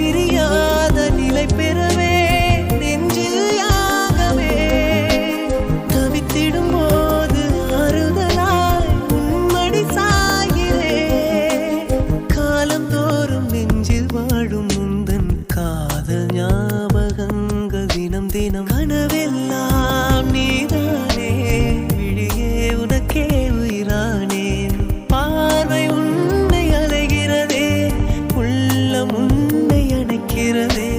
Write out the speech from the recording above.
பிரியாத நிலை பெறவே நெஞ்சில் யாகவே தவித்திடும் போது ஆறுதலாய் உன்மடி சாகிறே காலம் தோறும் நெஞ்சில் வாழும் முந்தன் காதல் ஞாபகங்கள் தினம் தினம் கனவெல்லாம் நீதானே விழியே உனக்கே உயிரானேன் பார்வை உன்னை அலைகிறதே உள்ளம் உன்னை அணைக்கிறதே